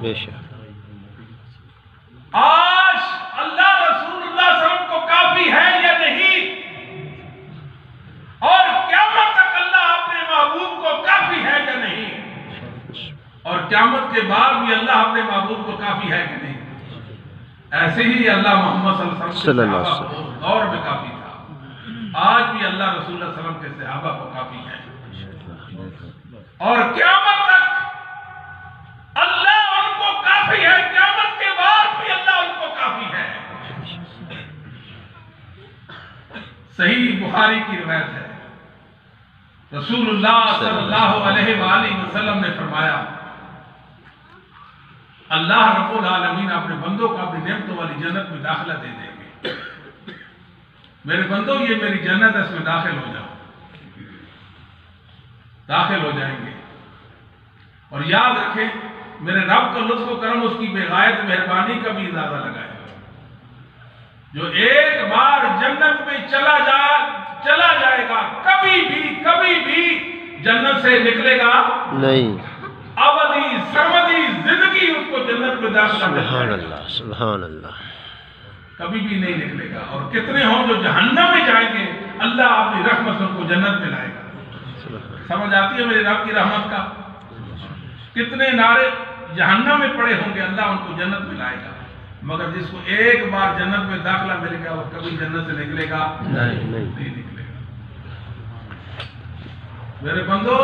بے شک۔ آج اللہ رسول اللہ صلی اللہ علیہ وسلم کو کافی ہے یا نہیں؟ اور قیامت تک اللہ اپنے محبوب کو کافی ہے یا نہیں؟ اور قیامت کے بعد بھی اللہ اپنے محبوب کو کافی ہے کہ نہیں؟ ایسے ہی اللہ محمد صلی اللہ علیہ وسلم کے دور میں کافی تھا، آج بھی اللہ رسول اللہ صلی اللہ علیہ وسلم کے صحابہ کو کافی ہے، اور قیامت تک اللہ ان کو کافی ہے، قیامت کے بعد بھی اللہ ان کو کافی ہے۔ صحیح بخاری کی روایت ہے، رسول اللہ صلی اللہ علیہ وآلہ وسلم نے فرمایا، اللہ رب العالمین اپنے بندوں کو اپنی نعمتوں والی جنت میں داخلہ دے دیں گے۔ میرے بندوں، یہ میری جنت ہے، اس میں داخل ہو جاؤ، داخل ہو جائیں گے۔ اور یاد رکھیں، میرے رب کا لطف و کرم، اس کی بے غایت مہربانی کا بھی اندازہ لگائے، جو ایک بار جنت میں چلا جائے گا، کبھی بھی جنت سے نکلے گا نہیں، ابدی سرمدی زندگی اس کو جنت میں داخلہ مل جائے گا۔ سبحان اللہ، سبحان اللہ، کبھی بھی نہیں نکلے گا۔ اور کتنے ہوں جو جہنم میں جائیں گے، اللہ اپنی رحمت سے ان کو جنت میں لائے گا۔ سمجھ آتی ہے میرے رب کی رحمت کا؟ کتنے نعرے جہنم میں پڑے ہوں گے، اللہ ان کو جنت میں لائے گا، مگر جس کو ایک بار جنت میں داخلہ ملے گا، وہ کبھی جنت سے نکلے گا نہیں نکلے گا۔ میرے بندو،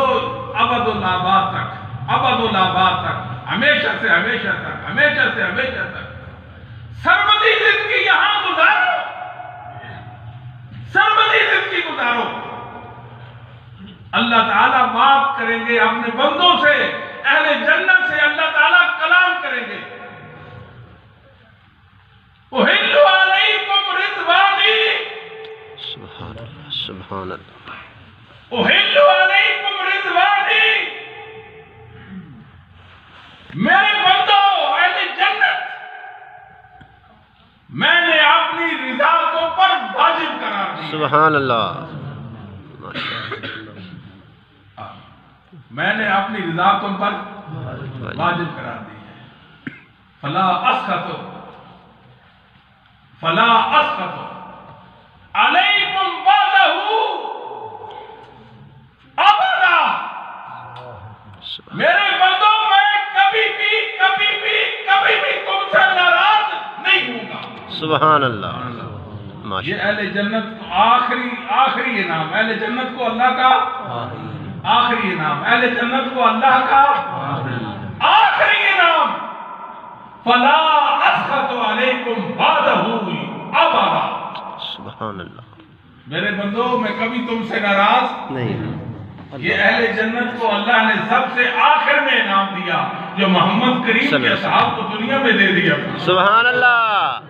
ابد الآباد تک، ابد الآباد تک، ہمیشہ سے ہمیشہ تک، ہمیشہ سے ہمیشہ تک سرمدی زندگی یہاں گزارو، سرمدی زندگی گزارو۔ اللہ تعالیٰ بات کریں گے اپنے بندوں سے، اہل جنت سے اللہ تعالیٰ کلام کریں گے۔ اُحِلُّ عَلَيْكُمْ رِضْوَانِي، سبحان اللہ، سبحان اللہ، اُحِلُّ عَلَيْكُمْ رِضْوَانِي، میرے بندوں اہل جنت، میں نے اپنی رضا کو پر واجب قرار دیا۔ سبحان اللہ، میں نے اپنی رضا تم پر واجب قرار دی ہے۔ فلا اسخط علیکم بعدہ ابدا، میرے بندوں میں کبھی بھی تم سے ناراض نہیں ہوں گا۔ سبحان اللہ، یہ اہل جنت کو آخری انعام، اہل جنت کو اللہ کا آخری انعام، اہل جنت کو اللہ کا آخری انعام۔ فلا اسخط علیکم بعدہ ابدا، سبحان اللہ، میرے بندوں میں کبھی تم سے ناراض نہیں۔ یہ اہل جنت کو اللہ نے سب سے آخر میں انعام دیا، جو محمد کریم کے اصحاب کو دنیا میں دے دیا۔ سبحان اللہ،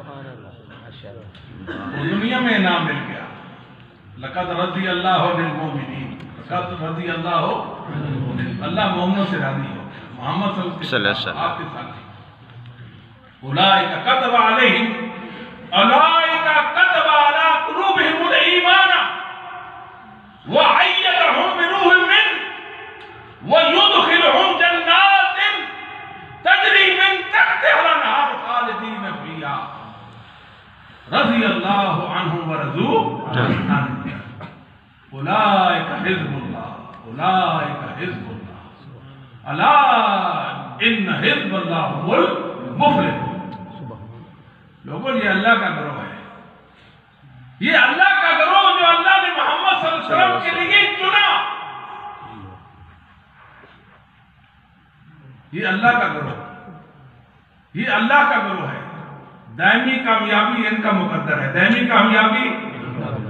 وہ دنیا میں انعام مل گیا۔ لقد رضی اللہ عن المؤمنین، لقد رضی اللہ اللہ محمد سے راضی ہو، محمد صلی اللہ علیہ وسلم آپ کے ساتھ۔ اولئک کتب علیہم، اولئک کتب علی قلوبہم الایمان وَأَيَّدَهُمْ بِرُوحٍ مِّنْهُ وَيُدْخِلُهُمْ جَنَّاتٍ تَجْرِي مِن تَحْتِهَا الْأَنْهَارُ خَالِدِينَ فِيهَا رَضِيَ اللَّهُ عَنْهُمْ وَرَضُوا عَنْهُ أُولَئِكَ حِزْبُ اللَّهِ أُولَئِكَ حِزْبُ اللَّهِ أَلَا إِنَّ حِزْبَ اللَّهِ هُمُ الْمُفْلِحُونَ۔ لوگوں، یہ اللہ کا گروہ ہے، یہ اللہ کا گروہ جو اللہ نے محمد صلی اللہ علیہ وسلم کے لیے چنا، یہ اللہ کا گروہ، یہ اللہ کا گروہ ہے۔ دائمی کامیابی ان کا مقدر ہے، دائمی کامیابی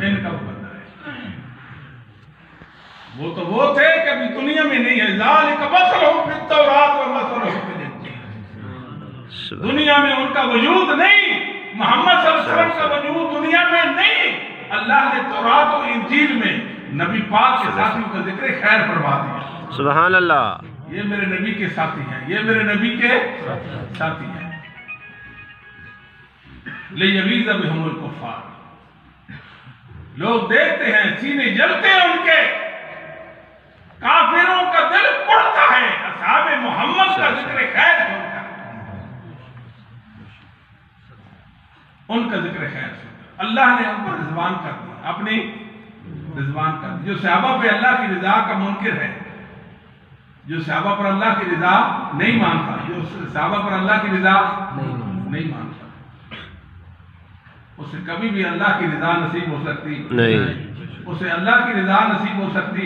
ان کا مقدر ہے۔ وہ تو وہ تھے کہ ابھی دنیا میں نہیں ہے، ذالک مثلہم فی التوراۃ و مثلہم فی الانجیل، دنیا میں ان کا وجود نہیں، محمد صلی اللہ علیہ وسلم کا وجود دنیا میں نہیں۔ اللہ نے تورات و انجیل میں نبی پاک کے ساتھیوں کا ذکر خیر فرما دیا۔ سبحان اللہ، یہ میرے نبی کے ساتھی ہیں، یہ میرے نبی کے ساتھی ہیں۔ لِيَغِيظَ بِهُمُ الْكُفَّارِ، لوگ دیکھتے ہیں، سینے جلتے ہیں ان کے، کافروں کا دل پڑتا ہے اصحاب محمد کا ذکر خیر ہوتا ہے۔ ان کا ذکر خیر سن کر اللہ نے ان پر رضوان کر دیا، اپنی رضوان کر دی۔ جو صحابہ پہ اللہ کی رضا کا منکر ہے، جو صحابہ پر اللہ کی رضا نہیں مانتا، جو صحابہ پر اللہ کی رضا نہیں مانتا، اسے کبھی بھی اللہ کی رضا نصیب ہو سکتی نہیں، اسے اللہ کی رضا نصیب ہو سکتی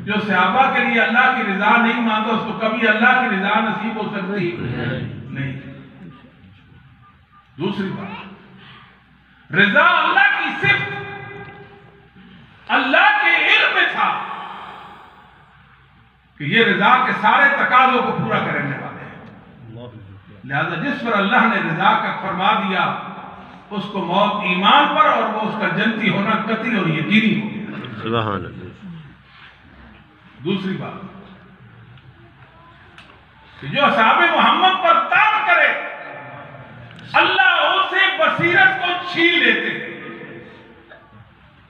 جو صحابہ کے لیے اللہ کی رضا نہیں مانتا، اس کو کبھی اللہ کی رضا نصیب ہو سکتی نہیں۔ دوسری بات، رضا اللہ کی صفت اللہ کے علم میں تھا کہ یہ رضا کے سارے تقاضوں کو پورا کرنے والے ہیں، لہذا جس پر اللہ نے رضا کا فرما دیا اس کو موت ایمان پر اور وہ اس کا جنتی ہونا قطعی اور یقینی ہو گیا۔ سبحان اللہ۔ دوسری بات کہ جو اصحاب محمد پر طعن کرے اللہ اسے بصیرت کو چھین لیتے ہیں،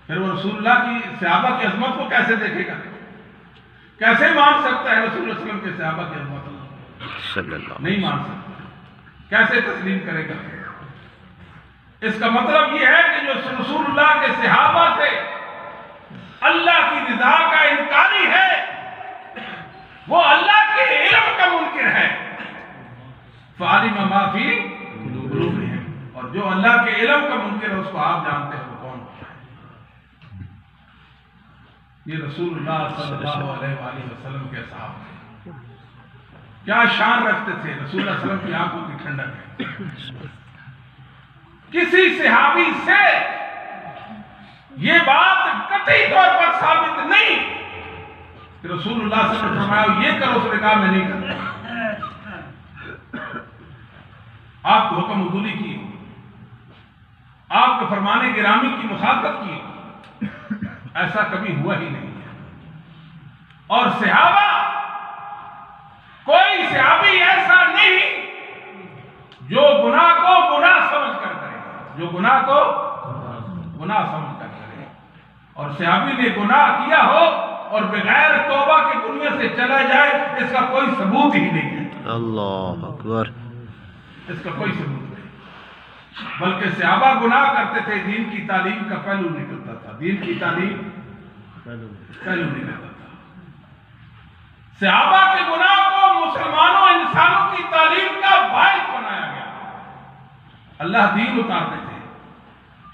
پھر وہ رسول اللہ کی صحابہ کی عظمت کو کیسے دیکھے گا؟ کیسے مان سکتا ہے رسول اللہ صلی اللہ علیہ وسلم کے صحابہ کی عظمت؟ صلی اللہ نہیں مان سکتا، کیسے تسلیم کرے گا؟ اس کا مطلب یہ ہے کہ جو رسول اللہ کے صحابہ سے اللہ کی رضا کا انکاری ہے وہ اللہ کے علم کا منکر ہے، فَعَلِمَ مَا فِي قُلُوبِهِمْ، اور جو اللہ کے علم کا منکر ہے اس کو آپ جانتے ہیں وہ کون ہے۔ یہ رسول اللہ صلی اللہ علیہ وآلہ وسلم کے صحابہ ہیں، کیا شان رکھتے تھے، رسول اللہ صلی اللہ علیہ وسلم کی آنکھوں کی ٹھنڈک ہے۔ کسی صحابی سے یہ بات قطعی طور پر ثابت نہیں کہ رسول اللہ صلی اللہ علیہ وسلم نے فرمایا یہ کرو، اس نے کہا میں نہیں کرتا، آپ کو حکم عدولی کی ہو، آپ کے فرمان گرامی کی مخالفت کی ہو، ایسا کبھی ہوا ہی نہیں ہے۔ اور صحابہ کوئی صحابی ایسا نہیں جو گناہ کو گناہ سمجھ کر کرے، جو گناہ کو گناہ سمجھ کر کرے، اور صحابی نے گناہ کیا ہو اور بغیر توبہ کی دنیا سے چلا جائے اس کا کوئی ثبوت ہی نہیں ہے، اللہ اکبر۔ اس کا کوئی ثبوت نہیں، بلکہ صحابہ گناہ کرتے تھے، دین کی تعلیم کا پہلو نکلتا تھا، دین کی تعلیم پہلو نکلتا تھا۔ صحابہ کے گناہ کو مسلمانوں انسانوں کی تعلیم کا باعث بنایا گیا۔ اللہ دین اتارتے تھے،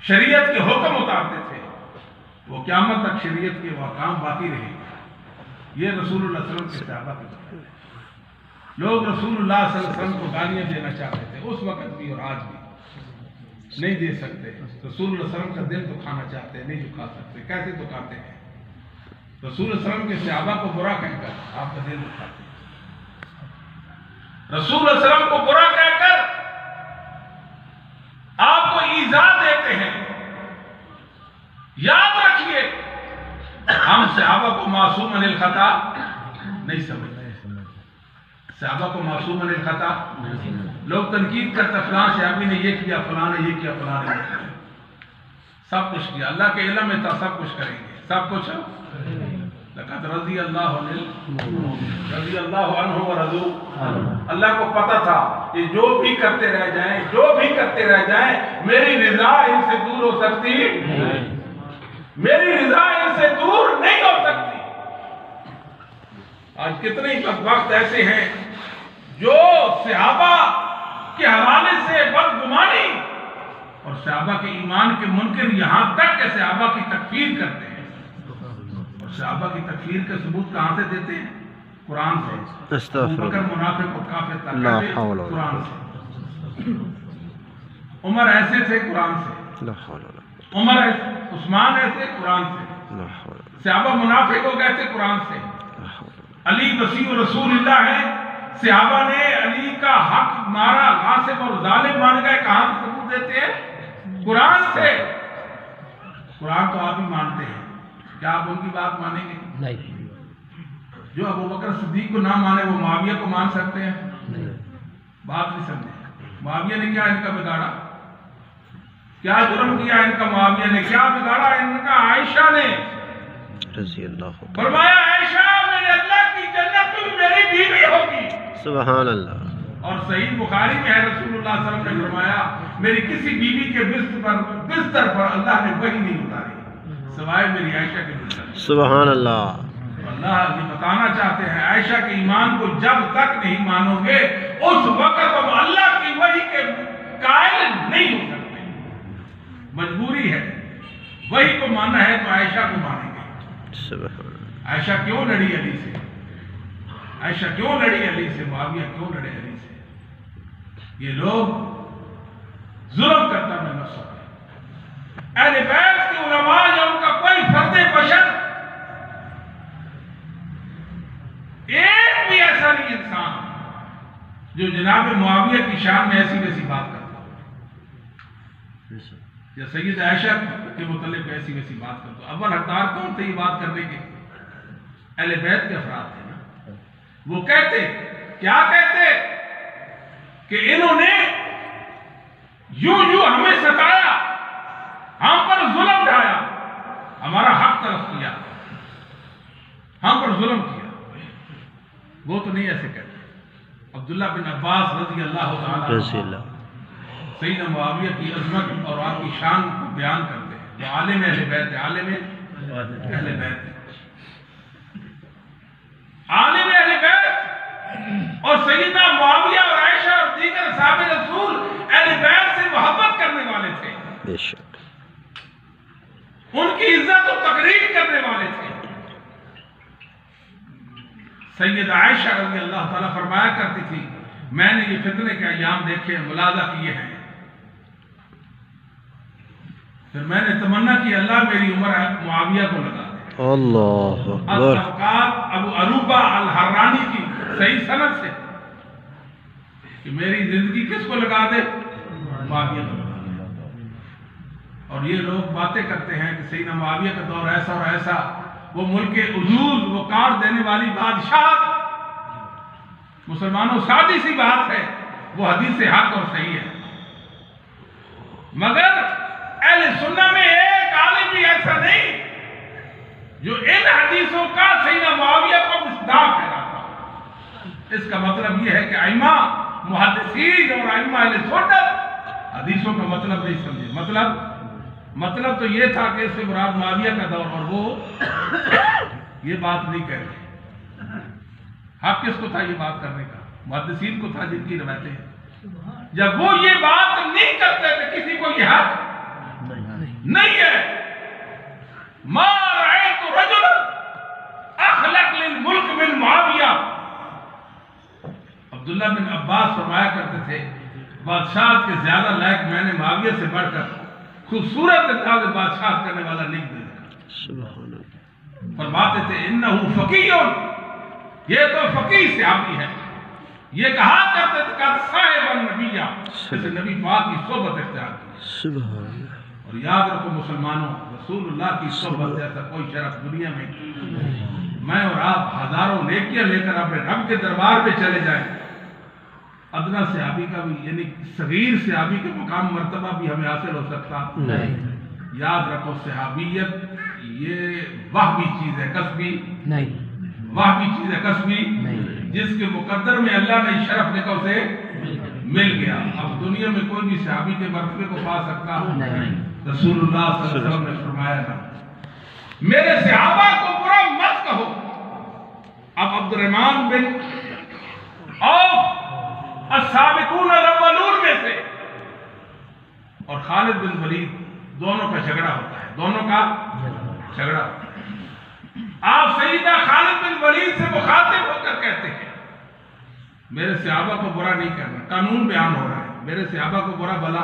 شریعت کے حکم اتارتے تھے، وہ قیامت تک شریعت کے احکام باقی رہے گا۔ یہ رسول اللہ صلی اللہ علیہ وسلم کے صحابہ کی بات ہے۔ لوگ رسول اللہ صلی اللہ علیہ وسلم کو گالیاں دینا چاہتے تھے، اس وقت بھی اور آج بھی نہیں دے سکتے۔ رسول اللہ صلی اللہ علیہ وسلم کا دل دکھانا چاہتے ہیں، نہیں دکھا سکتے۔ کیسے دکھاتے ہیں؟ رسول اللہ صلی اللہ علیہ وسلم کے صحابہ کو برا کہہ کر آپ کا دل دکھاتے ہیں، رسول اللہ صلی اللہ علیہ وسلم کو برا کہہ کر آپ کو ایذا دیتے ہیں۔ یاد رکھیے ہم صحابہ کو معصوم عن الخطا نہیں سمجھتے، صحابہ کو معصوم عن الخطا لوگ تنقید کرتے فلاں صحابی نے یہ کیا، فلاں نے یہ کیا، فلاں نے یہ کیا، سب کچھ کیا، اللہ کے علم میں تھا سب کچھ کریں گے، سب کچھ لقد رضی اللہ عنہ ورضوا، اللہ کو پتا تھا کہ جو بھی کرتے رہ جائیں، جو بھی کرتے رہ جائیں، میری رضا ان سے دور ہو سکتی نہیں، میری رضا ان سے دور نہیں ہو سکتی۔ آج کتنے وقت ایسے ہیں جو صحابہ کے حوالے سے بدگمانی اور صحابہ کے ایمان کے منکر، یہاں تک کہ صحابہ کی تکفیر کرتے ہیں، اور صحابہ کی تکفیر کے ثبوت کہاں سے دیتے ہیں؟ قرآن سے۔ ابو بکر منافق کو کافر تھا، قرآن سے۔ عمر ایسے تھے، قرآن سے۔ عمر عثمان ایسے، قرآن سے۔ صحابہ منافق ہو گئے تھے، قرآن سے۔ علی وسیع رسول اللہ ہے، صحابہ نے علی کا حق مارا، غاصب اور ظالم مان گئے، کہاں سے ثبوت دیتے ہیں؟ قرآن سے۔ قرآن تو آپ ہی مانتے ہیں، کیا آپ ان کی بات مانیں گے؟ نہیں۔ جو ابو بکر صدیق کو نہ مانے وہ معاویہ کو مان سکتے ہیں؟ بات نہیں سمجھے۔ معاویہ نے کیا ان کا بگاڑا؟ کیا جرم کیا ان کا معاویہ نے؟ کیا بگاڑا ان کا عائشہ نے؟ رضی اللہ فرمایا عائشہ میرے اللہ کی جنت میں میری بیوی ہوگی، سبحان اللہ۔ اور صحیح بخاری میں ہے رسول اللہ صلی اللہ علیہ وسلم نے فرمایا میری کسی بیوی کے بستر پر اللہ نے وحی نہیں اتاری سوائے میری عائشہ کے بستر پر۔ سبحان اللہ۔ اللہ یہ بتانا چاہتے ہیں عائشہ کے ایمان کو جب تک نہیں مانو گے اس وقت ہم اللہ کی وحی کے قائل نہیں ہو سکتے۔ مجبوری ہے، وحی کو ماننا ہے تو عائشہ کو مانیں گے۔ سبحان اللہ۔ عائشہ کیوں لڑی علی سے؟ عائشہ کیوں لڑی علی سے؟ معاویہ کیوں لڑے علی سے؟ یہ لوگ ظلم کرتا میں نفسوں پہ۔ اہل بیت کے علماء یا ان کا کوئی فرد بشر ایک بھی ایسا نہیں انسان جو جناب معاویہ کی شان میں ایسی ویسی بات کرتا ہو یا سید عائشہ کے متعلق ایسی ویسی بات کرتا ہو۔ اول حقدار کون تھے یہ بات کرنے کے؟ اہل بیت کے افراد تھے نا۔ وہ کہتے کیا کہتے کہ انہوں نے یوں ہمیں ستایا، ہم پر ظلم ڈھایا، ہمارا حق طرف کیا، ہم پر ظلم کیا۔ وہ تو نہیں ایسے کہتے۔ عبداللہ بن عباس رضی اللہ تعالیٰ رضی اللہ۔ سیدنا معاویہ کی عظمت اور آپ کی شان کو بیان کرتے ہیں۔ وہ عالم اہل بیت ہے، عالم اہل بیت ہے، عالم اہل بیت، اور سیدنا معاویہ اور عائشہ اور دیگر صحابہ رسول اہل بیت سے محبت کرنے والے تھے، بے شک ان کی عزت و تقریر کرنے والے تھے۔ سید عائشہ رضی اللہ تعالیٰ فرمایا کرتی تھی میں نے یہ فتنے کے ایام دیکھے، ملاحظہ کیے ہیں، پھر میں نے تمنا کی اللہ میری عمر معاویہ کو لگا دے۔ اللہ اکبر۔ الطبقات ابو عروبہ الحرانی کی صحیح سند سے کہ میری زندگی کس کو لگا دے؟ معاویہ کو لگا دے۔ اور یہ لوگ باتیں کرتے ہیں کہ سیدنا معاویہ کا دور ایسا اور ایسا، وہ ملک عزوز، وہ کاٹ دینے والی بادشاہ، مسلمانوں سادی سی بات ہے، وہ حدیث حق اور صحیح ہے، مگر اہل سنہ میں ایک عالم بھی ایسا نہیں جو ان حدیثوں کا سیدنا معاویہ کو مصداق کہلاتا ہو۔ اس کا مطلب یہ ہے کہ ائمہ محدثین اور ائمہ اہل سنت حدیثوں کا مطلب نہیں سمجھے۔ مطلب تو یہ تھا کہ اس سے مراد معاویہ کا دور، اور وہ یہ بات نہیں کہہ رہے۔ حق کس کو تھا یہ بات کرنے کا؟ محدثین کو تھا جن کی روایتیں ہیں۔ جب وہ یہ بات نہیں کرتے تھے کسی کو یہ حق نہیں ہے۔ ما رأيت رجلا اخلق للملک من معاویہ۔ عبداللہ بن عباس فرمایا کرتے تھے بادشاہت کے زیادہ لائق میں نے معاویہ سے بڑھ کر خوبصورت انداز بادشاہت کرنے والا نہیں دیکھا۔ سبحان اللہ۔ فرماتے تھے انہو فقیہ، یہ تو فقیہ صحابی ہے۔ یہ کہا کرتے تھے کہ صاحب النبیہ، جسے نبی پاک کی صحبت اختیار کی۔ سبحان اللہ۔ اور یاد رکھو مسلمانوں، رسول اللہ کی صحبت جیسا کوئی شرف دنیا میں نہیں۔ میں اور آپ ہزاروں نیکیاں لے کر اپنے رب کے دربار پہ چلے جائیں، ادنا صحابی کا بھی یعنی صغیر صحابی کے مقام مرتبہ بھی ہمیں حاصل ہو سکتا نہیں۔ یاد رکھو صحابیت یہ وہبی چیز ہے، کسبی نہیں، وہبی چیز ہے، کسبی نہیں، جس کے مقدر میں اللہ نے شرف لکھا اسے مل گیا۔ اب دنیا میں کوئی بھی صحابی کے مرتبے کو پا سکتا نہیں۔ رسول اللہ صلی اللہ علیہ وسلم نے فرمایا تھا میرے صحابہ کو برا مت کہو۔ اب عبد الرحمن بن عوف السابقون الاولون میں سے اور خالد بن ولید دونوں کا جھگڑا ہوتا ہے، دونوں کا جھگڑا ہوتا ہے۔ آپ سیدنا خالد بن ولید سے مخاطب ہو کر کہتے ہیں میرے صحابہ کو برا نہیں کرنا، قانون بیان ہو رہا ہے، میرے صحابہ کو برا بلا،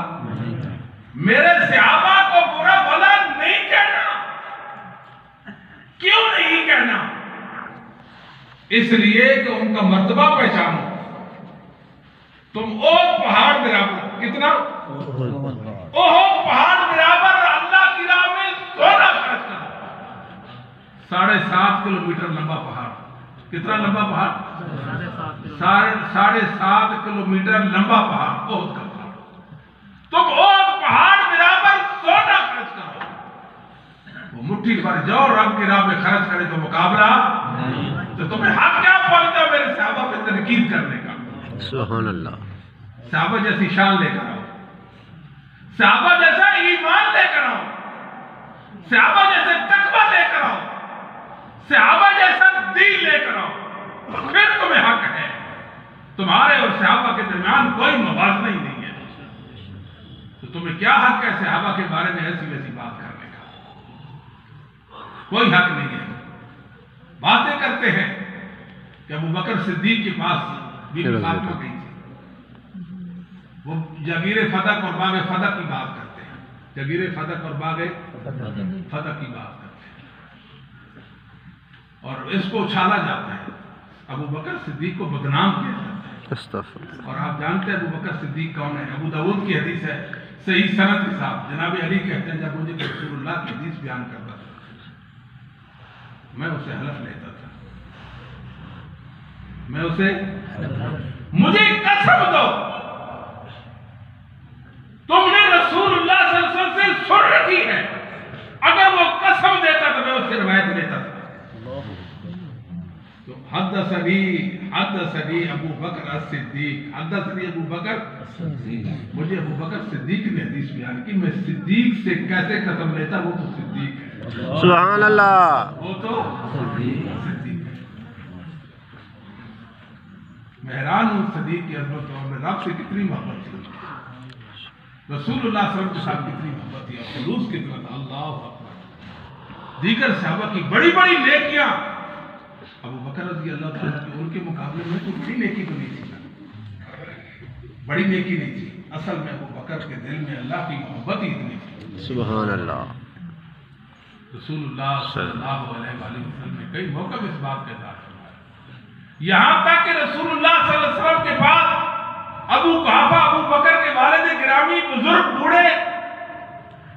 میرے صحابہ کو برا بلا نہیں کہنا۔ کیوں نہیں کہنا؟ اس لیے کہ ان کا مرتبہ پہچانو۔ تم احد پہاڑ برابر، کتنا؟ احد پہاڑ برابر اللہ کی راہ میں سونا خرچ کرو۔ 7.5 کلومیٹر لمبا پہاڑ، کتنا لمبا پہاڑ؟ 7.5 کلومیٹر لمبا پہاڑ، احد کا پہاڑ۔ تم احد پہاڑ برابر سونا خرچ کرو، وہ مٹھی پر جاؤ رب کی راہ میں خرچ کرے تو مقابلہ تو تمہیں حق کیا پہنچتا میرے صحابہ پہ تنقید کرنے کا؟ سبحان اللہ. صحابہ جیسی شان لے کر آؤ، صحابہ جیسا ایمان لے کر آؤ، صحابہ جیسے تقویٰ لے کر آؤ، صحابہ جیسا دین لے کر آؤ، پھر تمہیں حق ہے. تمہارے اور صحابہ کے درمیان کوئی موازنہ ہی نہیں ہے، تو تمہیں کیا حق ہے صحابہ کے بارے میں ایسی ویسی بات کرنے کا؟ کوئی حق نہیں ہے. باتیں کرتے ہیں کہ ابو بکر صدیق کے پاس بی بی فاطمہ گئی تھی، وہ جگیر فتح اور باغ فتح کی بات کرتے ہیں، جگیر فتح اور باغ فتح کی بات کرتے ہیں، اور اس کو اچھالا جاتا ہے، ابو بکر صدیق کو بدنام کیا جاتا ہے. استغفر. اور آپ جانتے ہیں ابو بکر صدیق کون ہے؟ ابو داؤد کی حدیث ہے صحیح سند کے ساتھ. جناب علی کہتے ہیں جب مجھے رسول اللہ کی حدیث بیان کرتا تھا میں اسے حلف لیتا تھا، میں اسے مجھے قسم دو تم نے رسول اللہ صلی اللہ علیہ وسلم سے سن رکھی ہے، اگر وہ قسم دیتا تو میں اس سے روایت لیتا تھا. تو حدثنی ابو بکر الصدیق، حدثنی ابو بکر، مجھے ابو بکر صدیق نے حدیث بیان کی. میں صدیق سے کیسے قسم لیتا؟ وہ تو صدیق ہے. سبحان اللہ. وہ تو صدیق ہے. میں حیران ہوں صدیق کی عظمت اور میں رب سے کتنی محبت تھی، رسول اللہ صلی اللہ علیہ وسلم کے ساتھ کتنی محبت تھی اور خلوص کتنا تھا. اللہ اکبر. دیگر صحابہ کی بڑی بڑی نیکیاں ابو بکر رضی اللہ تعالیٰ کی ان کے مقابلے میں تو بڑی نیکی تو نہیں تھی، بڑی نیکی نہیں تھی. اصل میں ابو بکر کے دل میں اللہ کی محبت ہی اتنی تھی. سبحان اللہ. رسول اللہ صلی اللہ علیہ وسلم نے کئی موقع میں اس بات کا اظہار فرمایا، یہاں تک کہ رسول اللہ صلی اللہ علیہ وسلم کے بعد ابو قحافہ ابو بکر کے والد گرامی بزرگ بوڑھے،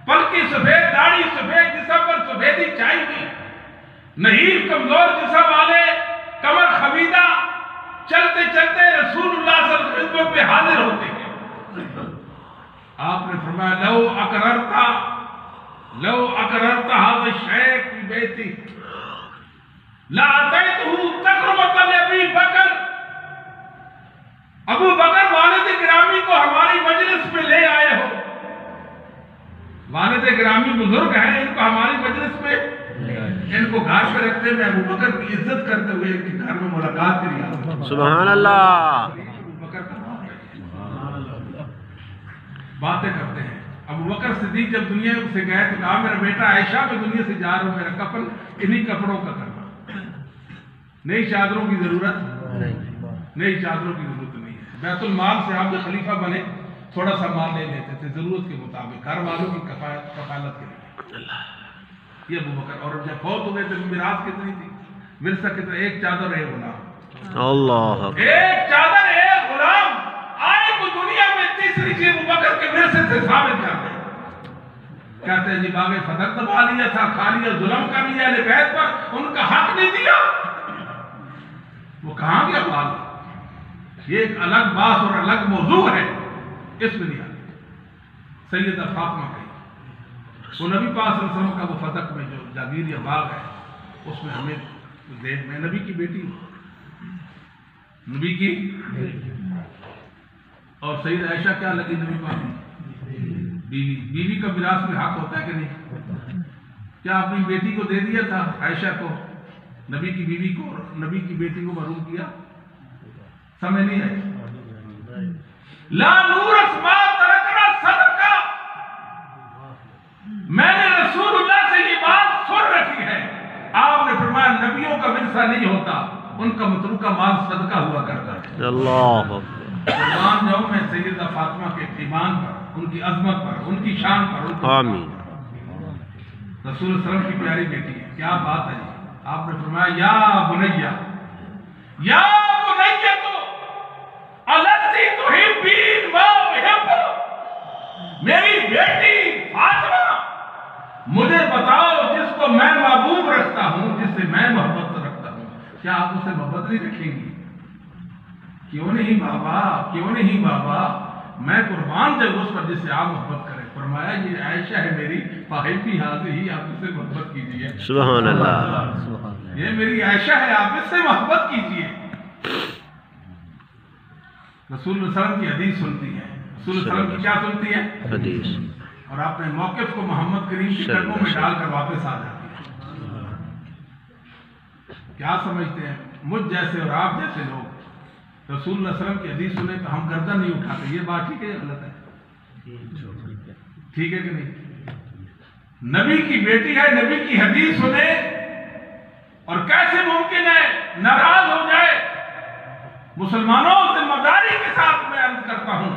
پلکی سفید، داڑھی سفید، جسم پر سفیدی چھائی ہوئی، نحیف کمزور جسم والے، کمر خمیدہ، چلتے چلتے رسول اللہ صلی اللہ علیہ وسلم پہ حاضر ہوتے ہیں. آپ نے فرمایا لو اقررت هذا الشيخ في بيتي لأتيته تقربة لأبي بکر. ابو بکر والد گرامی کو ہماری مجلس میں لے آئے ہو، والد گرامی بزرگ ہیں، ان کو ہماری مجلس میں، ان کو گھر پہ رکھتے میں ابو بکر کی عزت کرتے ہوئے ان کے گھر میں ملاقات کے لیے آتا ہوں. سبحان اللہ. ابو بکر کا نام ہے. باتیں کرتے ہیں. ابو بکر صدیق جب دنیا سے گئے تو کہا میرا بیٹا عائشہ میں دنیا سے جا رہا ہوں، میرا کفن انہی کپڑوں کا کرنا، نئی چادروں کی ضرورت نئی چادروں کی ضرورت نہیں ہے. بیت المال سے آپ جو خلیفہ بنے تھوڑا سا مال لے لیتے تھے ضرورت کے مطابق، گھر والوں کی کفالت کے لیے. یہ ابو بکر. اور جب فوت ہوئے تو میراث کتنی تھی؟ ورثہ کتنا؟ ایک چادر ایک غلام. اللہ. ایک چادر ایک غلام. آئے کو دنیا میں تیسری چیز ابو بکر کے ورثے سے ثابت کر دیں. کہتے ہیں جی باغ فتح دبا لیا تھا، کھا لیا، ظلم کر لیا اہل بیت پر، ان کا حق نہیں دیا. وہ کہاں گیا بات؟ یہ ایک الگ بات اور الگ موضوع ہے، اس میں نہیں آتی. سیدہ فاطمہ کہی وہ نبی پاک صلی اللہ علیہ وسلم کا وہ فتح میں جو جاگیر یا باغ ہے اس میں ہمیں دیکھ، میں نبی کی بیٹی ہوں، نبی کی. اور سید عائشہ کیا لگی نبی پاک کی بیوی. بیوی کا میراث میں حق ہوتا ہے کہ نہیں؟ کیا اپنی بیٹی کو دے دیا تھا عائشہ کو، نبی کی بیوی کو، نبی کی بیٹی کو محروم کیا؟ سمجھ نہیں آئی. لا نورث ما ترکنا صدقہ. میں نے رسول اللہ سے یہ بات سن رکھی ہے. آپ نے فرمایا نبیوں کا ورثہ نہیں ہوتا، ان کا متروکہ مال صدقہ ہوا کرتا ہے. اللہ. قربان جاؤں میں سیدہ فاطمہ کے ایمان پر، ان کی عظمت پر، ان کی شان پر. آمین. رسول اللہ علیہ وسلم کی پیاری بیٹی ہے. کیا بات ہے جی. آپ نے فرمایا یا بنیہ تو التی تحبین ما احب. میری بیٹی فاطمہ مجھے بتاؤ جس کو میں محبوب رکھتا ہوں، جس سے میں محبت رکھتا ہوں، کیا آپ اسے محبت نہیں رکھیں گی؟ کیوں نہیں بابا، کیوں نہیں بابا، میں قربان جب اس پر جس سے آپ محبت کریں. فرمایا یہ عائشہ ہے میری صاحبی حاضر ہی، آپ اس سے محبت کیجئے. سبحان اللہ. یہ میری عائشہ ہے، آپ اس سے محبت کیجئے. رسول اللہ صلی اللہ علیہ وسلم کی حدیث سنتی ہیں، رسول اللہ صلی اللہ علیہ وسلم کی کیا سنتی ہے؟ حدیث. اور اپنے موقف کو محمد کریم کے قدموں میں ڈال کر واپس آ جاتی ہے. کیا سمجھتے ہیں مجھ جیسے اور آپ جیسے لوگ رسول اللہ صلی اللہ علیہ وسلم کی حدیث سنیں تو ہم گردن نہیں اٹھاتے؟ یہ بات ٹھیک ہے یا غلط ہے؟ ٹھیک ہے کہ نہیں؟ نبی کی بیٹی ہے، نبی کی حدیث سنے اور کیسے ممکن ہے ناراض ہو جائے؟ مسلمانوں ذمہ داری کے ساتھ میں عرض کرتا ہوں،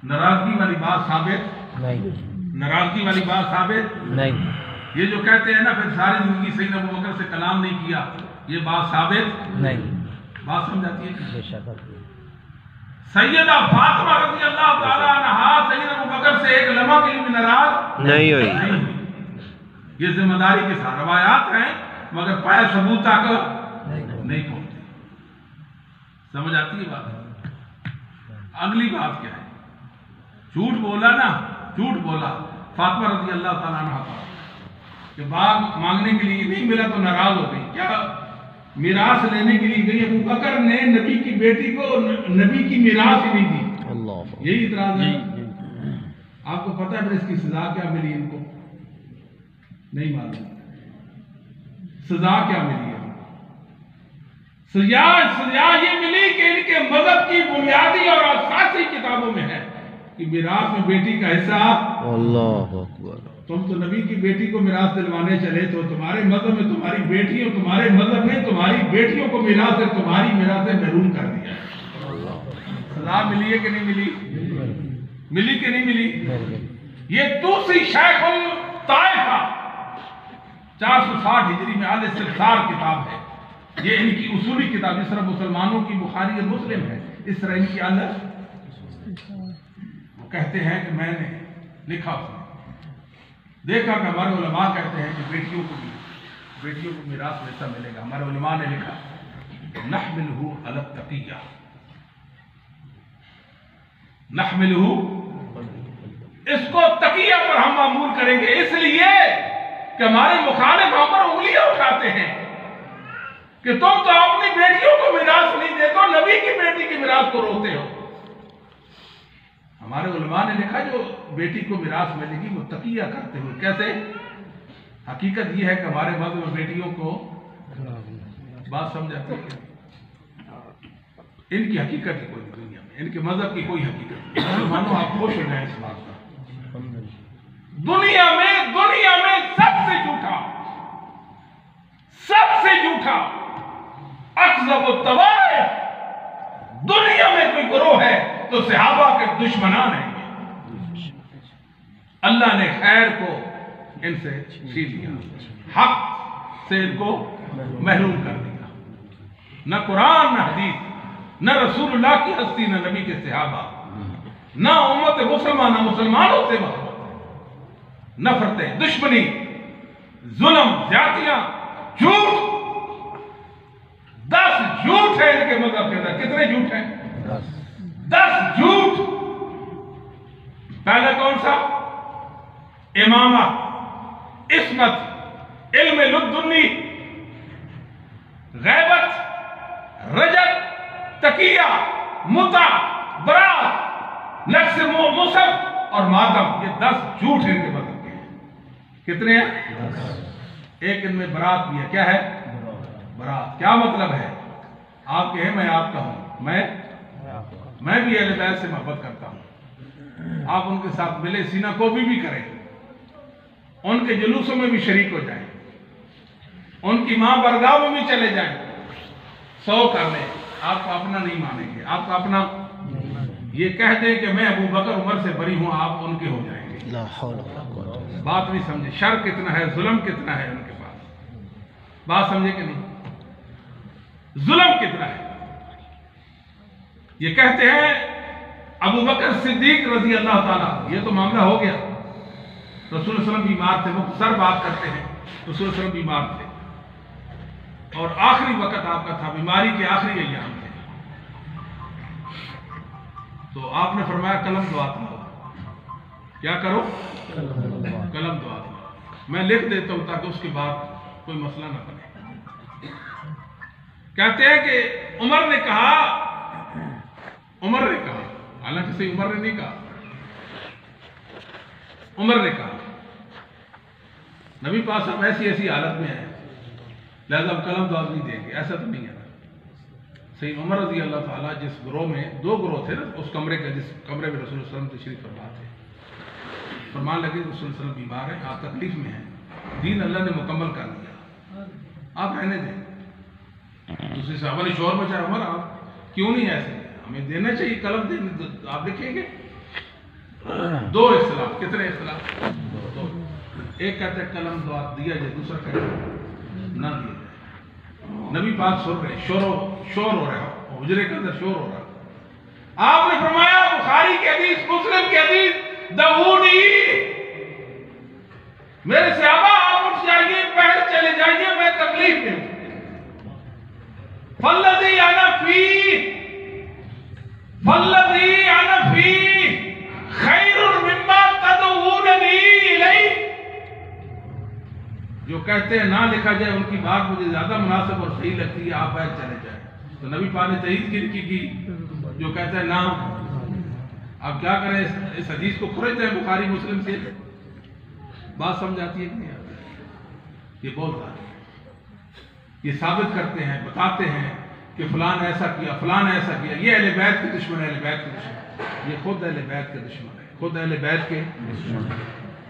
ناراضگی والی بات ثابت نہیں، ناراضگی والی بات ثابت نہیں، یہ جو کہتے ہیں نا پھر ساری زندگی سیدنا ابوبکر سے کلام نہیں کیا، یہ بات ثابت نہیں، بات سمجھاتی ہے کہ بے شک سیدہ فاطمہ رضی اللہ تعالیٰ عنہا سیدنا ابوبکر سے ایک لمحہ کے لیے بھی ناراض نہیں ہوئی. نہیں ہوئی. یہ ذمہ داری کے ساتھ روایات ہیں مگر پائے ثبوت تک نہیں پہنچتے. سمجھ آتی ہے بات؟ اگلی بات کیا ہے؟ جھوٹ بولا نا، جھوٹ بولا فاطمہ رضی اللہ تعالیٰ عنہ کہ باغ مانگنے کے لیے نہیں ملا تو ناراض ہو گئی. کیا میراث لینے کے لیے گئی؟ ابوبکر نے نبی کی بیٹی کو نبی کی میراث ہی نہیں دی. اللہ، یہی اعتراض ہے. آپ کو پتہ ہے پھر اس کی سزا کیا ملی ان کو؟ نہیں معلوم. سزا کیا ملی ہے؟ سزا یہ ملی کہ ان کے مذہب کی بنیادی اور اساسی کتابوں میں ہے کہ میراث میں بیٹی کا حصہ. اللہ اکبر. تم تو نبی کی بیٹی کو میراث دلوانے چلے تو تمہارے مذہب میں تمہاری بیٹیوں، تمہارے مذہب میں تمہاری بیٹیوں کو میراث سے تمہاری میراث سے محروم کر دیا. سزا ملی ہے کہ نہیں ملی؟ ملی کہ نہیں ملی؟ یہ دوسری شیخ الطائفہ 460 ہجری میں الاستبصار کتاب ہے. یہ ان کی اصولی کتاب، جس طرح مسلمانوں کی بخاری اور مسلم ہے اس طرح ان کی وہ کہتے ہیں کہ میں نے لکھا دیکھا کہ ہمارے علماء کہتے ہیں کہ بیٹیوں کو میراث میں حصہ ملے گا. ہمارے علماء نے لکھا نحملہ علی التقیہ، نحملہ، اس کو تقیہ پر ہم معمول کریں گے، اس لیے کہ ہمارے مخالف ہم پر انگلیاں اٹھاتے ہیں کہ تم تو اپنی بیٹیوں کو میراث نہیں دیتے ہو، نبی کی بیٹی کی میراث کو روتے ہو. ہمارے علماء نے لکھا جو بیٹی کو میراث ملے گی وہ تقیہ کرتے ہوئے. کیسے؟ حقیقت یہ ہے کہ ہمارے مذہب میں بیٹیوں کو بات سمجھاتے ہیں، ان کی حقیقت ہی کوئی دنیا میں، ان کے مذہب کی کوئی حقیقت نہیں. مسلمانوں آپ خوش ہو جائیں اس بات کا. دنیا میں سب سے جھوٹا اکذب الطوائف دنیا میں کوئی گروہ ہے تو صحابہ کے دشمنان ہیں. اللہ نے خیر کو ان سے چھین لیا، حق سے ان کو محروم کر دیا. نہ قرآن، نہ حدیث، نہ رسول اللہ کی ہستی، نہ نبی کے صحابہ، نہ امت مسلمہ، نہ مسلمانوں سے محبت، نفرتیں، دشمنی، ظلم، زیادتیاں، جھوٹ. 10 جھوٹ ہے ان کے مذہب کے اندر. کتنے جھوٹ ہیں؟ 10 جھوٹ. پہلا کون سا؟ امامت، عصمت، علم لدنی، غیبت، رجت، تقیہ، متع، برات، نقص مصحف اور ماتم. یہ 10 جھوٹ ہیں ان کے مذہب کے. کتنے ہیں؟ ایک ان میں برات بھی ہے. کیا ہے برات؟ کیا مطلب ہے؟ آپ کہیں میں آپ کا ہوں، میں بھی اہل بیت سے محبت کرتا ہوں. آپ ان کے ساتھ ملے سینہ کو بھی کریں، ان کے جلوسوں میں بھی شریک ہو جائیں، ان کی ماں برگاہ میں بھی چلے جائیں، 100 کر لیں. آپ کو اپنا نہیں مانیں گے. آپ کو اپنا یہ کہہ دیں کہ میں ابو بکر عمر سے بری ہوں، آپ ان کے ہو جائیں گے. بات نہیں سمجھے؟ شر کتنا ہے، ظلم کتنا ہے ان کے پاس. بات سمجھے کہ نہیں؟ ظلم کتنا ہے. یہ کہتے ہیں ابو بکر صدیق رضی اللہ تعالیٰ، یہ تو معاملہ ہو گیا. رسول اللہ علیہ وسلم بیمار تھے، مختصر بات کرتے ہیں. رسول اللہ علیہ وسلم بیمار تھے اور آخری وقت آپ کا تھا، بیماری کے آخری ایام تھے. تو آپ نے فرمایا قلم دعا لاؤ. کیا کرو؟ قلم دعا لاؤ. میں لکھ دیتا ہوں تاکہ اس کے بعد کوئی مسئلہ نہ بنے. کہتے ہیں کہ عمر نے کہا، عمر نے کہا، حالانکہ صحیح عمر نے نہیں کہا، عمر نے کہا نبی پاک صاحب ایسی ایسی حالت میں ہیں لہذا اب قلم دعا نہیں دیں گے، ایسا تو نہیں ہے نا۔ صحیح عمر رضی اللہ تعالیٰ جس گروہ میں، دو گروہ تھے نا اس کمرے کے، جس کمرے میں رسول اللہ صلی اللہ علیہ وسلم تشریف فرما تھے، فرمان لگے رسول اللہ صلی اللہ علیہ وسلم بیمار ہیں، آپ تکلیف میں ہیں، دین اللہ نے مکمل کر دیا، آپ رہنے دیں۔ دوسری صحابہ نے شور مچایا، عمر آپ کیوں نہیں ایسے، ہمیں دینا چاہیے، قلم دینے آپ لکھیں گے۔ دو اختلاف، کتنے اختلاف؟ دو۔ ایک کہتے ہیں قلم دیا جائے، دوسرا کہتے ہیں نہ دیا جائے۔ نبی پاک سن رہے، شور ہو رہا ہے، حجرے کے اندر شور ہو رہا ہے۔ آپ نے فرمایا بخاری کی حدیث، مسلم کی حدیث، دعونی، میرے صحابہ آپ اٹھ جائیے، پہل چلے جائیے، میں تکلیف میں ہوں۔ فالذی انا فی خیر مما تدعوننی الیہ، جو کہتے ہیں نہ لکھا جائے ان کی بات مجھے زیادہ مناسب اور صحیح لگتی ہے، آپ بیٹھ چلے جائیں۔ تو نبی پاک نے تائید کی جو کہتے ہیں نہ، آپ کیا کریں، اس حدیث کو کھرچتے ہیں بخاری مسلم سے، بات سمجھ آتی ہے کہ نہیں آتی؟ یہ بولتا ہے، یہ ثابت کرتے ہیں، بتاتے ہیں کہ فلان ایسا کیا، فلان ایسا کیا، یہ اہل بیت کے دشمن ہے، اہل بیت کے دشمن، یہ خود اہل بیت کے دشمن ہے، خود اہل بیت کے دشمن ہے۔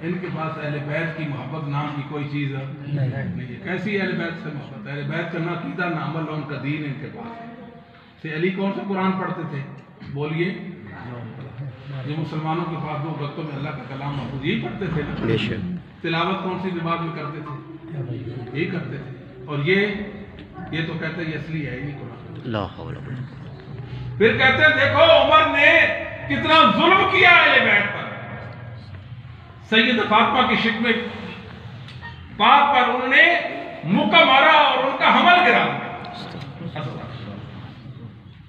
ان کے پاس اہل بیت کی محبت نام کی کوئی چیز نہیں ہے۔ کیسی اہل بیت سے محبت؟ اہل بیت کا نہ عقیدہ نہ عمل، ان کا دین ان کے پاس ہے۔ سے علی کون سا قرآن پڑھتے تھے؟ بولیے، جو مسلمانوں کے پاس دو وقتوں میں اللہ کا کلام محفوظ، یہی پڑھتے تھے نا۔ تلاوت کون سی نماز میں کرتے تھے؟ یہی کرتے تھے۔ اور یہ تو کہتے ہیں یہ اصلی ہے ہی نہیں قرآن۔ پھر کہتے ہیں دیکھو عمر نے کتنا ظلم کیا اہل بیت پر، سید فاطمہ کی شکم پاک پر انہوں نے مکہ مارا اور ان کا حمل گرا دیا۔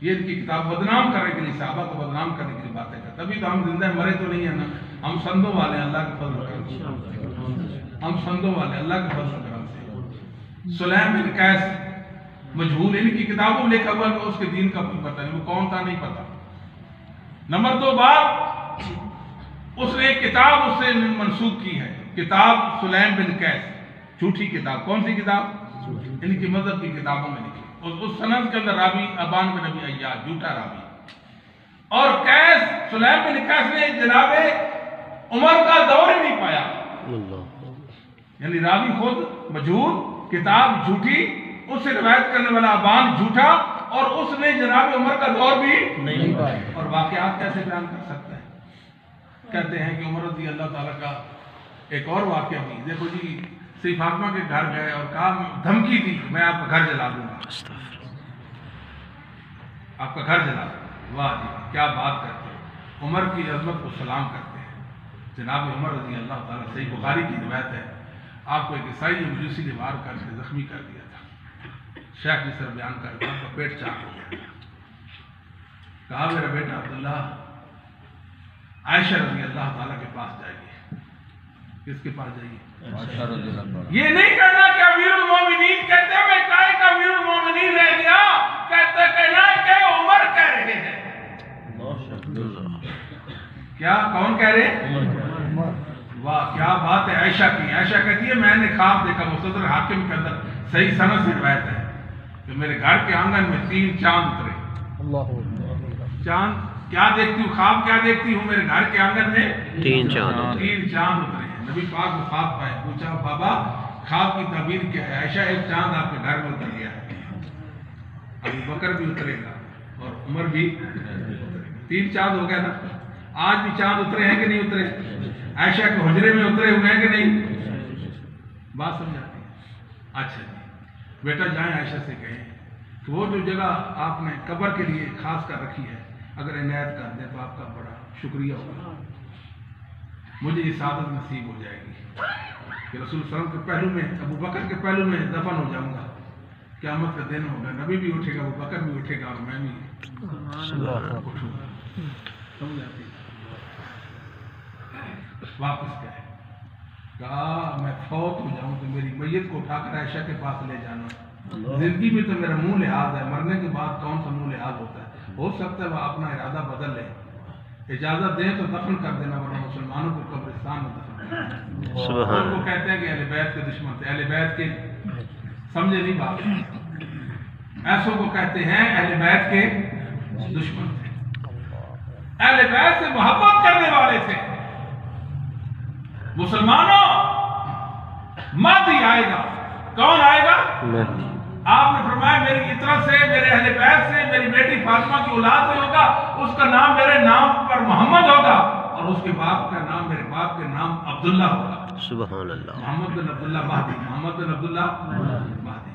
یہ ان کی کتاب بدنام کرنے کے لیے، صحابہ کو بدنام کرنے کے لیے باتیں کرتے، تبھی تو ہم زندہ مرے تو نہیں ہیں نا، ہم سندوں والے ہیں اللہ کے فضل و کرم سے، ہم سندوں والے اللہ کے فضل و کرم سے۔ سلیم بن قیس مجہول، ان کی کتابوں میں لکھا ہوا کہ اس کے دین کا کوئی پتہ نہیں، وہ کون تھا نہیں پتہ۔ نمبر 2 بات، اس نے ایک کتاب اس سے منسوخ کی ہے، کتاب سلیم بن قیس، جھوٹی کتاب۔ کون سی کتاب؟ ان کی مذہب کی کتابوں میں لکھی، اس سند کے اندر راوی ابان بن ابی عیاض، جھوٹا راوی۔ اور قیس، سلیم بن قیس نے جناب عمر کا دور ہی نہیں پایا، یعنی راوی خود مجہول، کتاب جھوٹی، اس سے روایت کرنے والا ابان جھوٹا، اور اس نے جناب عمر کا دور بھی نہیں پایا۔ اور واقعات کیسے بیان کر سکتا ہے؟ کہتے ہیں کہ عمر رضی اللہ تعالیٰ کا ایک اور واقعہ بھی، دیکھو جی، سید فاطمہ کے گھر گئے اور کہا، دھمکی دی میں آپ کا گھر جلا دوں گا، آپ کا گھر جلا دوں گا۔ واہ جی، کیا بات کرتے ہیں، عمر کی عظمت کو سلام کرتے ہیں۔ جناب عمر رضی اللہ تعالیٰ، صحیح بخاری کی روایت ہے، آپ کو ایک عیسائی نے مجوسی نے وار کر کے زخمی کر دیا تھا، شیخ جس طرح بیان کرتا آپ کا پیٹ چاک ہو گیا۔ کہا میرا بیٹا عبداللہ عائشہ رضی اللہ تعالیٰ کے پاس جائیے۔ کس کے پاس جائیے؟ یہ نہیں کہنا کہ امیر المومنین کہتے ہیں، میں کائے کا امیر المومنین رہ گیا، کہنا ہے کہ عمر کہہ رہے ہیں۔ کیا کون کہہ رہے ہیں؟ واہ کیا بات ہے عائشہ کی۔ عائشہ کہتی ہے میں نے خواب دیکھا، مستدرک حاکم کے اندر صحیح سند سے روایت ہے کہ میرے گھر کے آنگن میں 3 چاند اترے۔ چاند کیا دیکھتی ہوں، خواب کیا دیکھتی ہوں، میرے گھر کے آنگن میں 3 چاند اترے ہیں۔ نبی پاک کو خواب پائے، پوچھا بابا خواب کی تعبیر کیا ہے؟ عائشہ ایک چاند آپ کے گھر میں اتر گیا ہے، ابو بکر بھی اترے گا اور عمر بھی اترے گا، 3 چاند ہو گیا نا۔ آج بھی چاند اترے ہیں کہ نہیں اترے؟ عائشہ کے حجرے میں اترے ہوئے ہیں کہ نہیں؟ بات سمجھاتی ہے۔ اچھا جی بیٹا جائیں عائشہ سے کہیں کہ وہ جو جگہ آپ نے قبر کے لیے خاص کر رکھی ہے اگر عنایت کر دیں تو آپ کا بڑا شکریہ ہوگا، مجھے یہ سعادت نصیب ہو جائے گی کہ رسول صلی اللہ علیہ وسلم کے پہلو میں، ابو بکر کے پہلو میں دفن ہو جاؤں گا، قیامت کا دن ہوگا، نبی بھی اٹھے گا، ابو بکر بھی اٹھے گا اور میں بھی اٹھوں گا۔ سمجھ آتی ہے؟ واپس گئے، کہا میں فوت ہو جاؤں تو میری میت کو اٹھا کر عائشہ کے پاس لے جانا، زندگی میں تو میرا منہ لحاظ ہے، مرنے کے بعد کون سا منہ لحاظ ہوتا ہے، ہو سکتا ہے وہ اپنا ارادہ بدل لے، اجازت دیں تو دفن کر دینا، ورنہ مسلمانوں کو قبرستان میں دفن کرنا۔ سبحان ان کو کہتے ہیں کہ اہل بیت کے دشمن تھے، اہل بیت کے سمجھے نہیں بات، ایسوں کو کہتے ہیں اہل بیت کے دشمن تھے، اہل بیت سے محبت کرنے والے تھے۔ مسلمانوں مہدی آئے گا، کون آئے گا؟ مہدی۔ آپ نے فرمایا میری اطرت سے، میرے اہل بیت سے، میری بیٹی فاطمہ کی اولاد سے ہوگا، اس کا نام میرے نام پر محمد ہوگا، اور اس کے باپ کا نام میرے باپ کے نام عبداللہ ہوگا۔ سبحان اللہ۔ محمد بن عبداللہ مہدی، محمد بن عبداللہ مہدی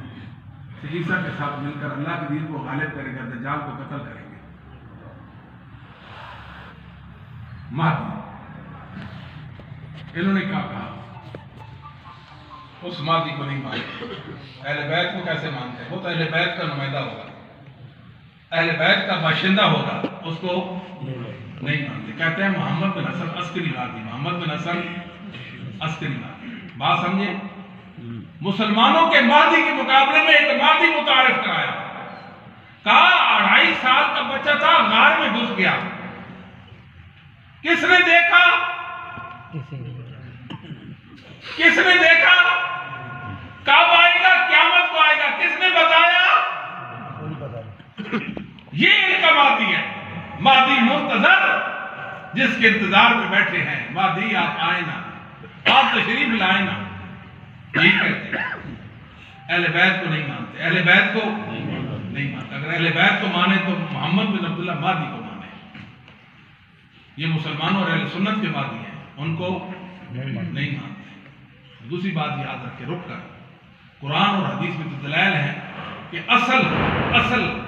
عیسیٰ کے ساتھ مل کر اللہ کے دین کو غالب کرے گا، دجال کو قتل کریں گے۔ مہدی انہوں نے کیا کہا؟ اس مہدی کو نہیں مانتے۔ اہل بیت کو کیسے مانتے ہیں؟ وہ تو اہل بیت کا نمائندہ ہوگا، اہل بیت کا باشندہ ہوگا، اس کو نہیں مانتے۔ کہتے ہیں محمد بن حسن عسکری مہدی، محمد بن حسن عسکری مہدی۔ بات سمجھے؟ مسلمانوں کے مہدی کے مقابلے میں ایک مہدی متعارف کرایا، کہا 2.5 سال کا بچہ تھا، غار میں گھس گیا، کس نے دیکھا؟ کس نے دیکھا؟ کب آئے گا؟ قیامت کو آئے گا، کس نے بتایا؟ یہ ان کا مہدی ہے، مہدی منتظر، جس کے انتظار میں بیٹھے ہیں۔ مہدی آپ آئے نا، آپ تشریف لائے نا، یہی کہتے ہیں۔ اہل بیت کو نہیں مانتے، اہل بیت کو نہیں مانتے۔ اگر اہل بیت کو مانے تو محمد بن عبداللہ مہدی کو مانے۔ یہ مسلمانوں اور اہل سنت کے مہدی ہیں، ان کو نہیں مانتے۔ دوسری بات یاد رکھے، رک کر قرآن اور حدیث میں تو دلائل ہیں کہ اصل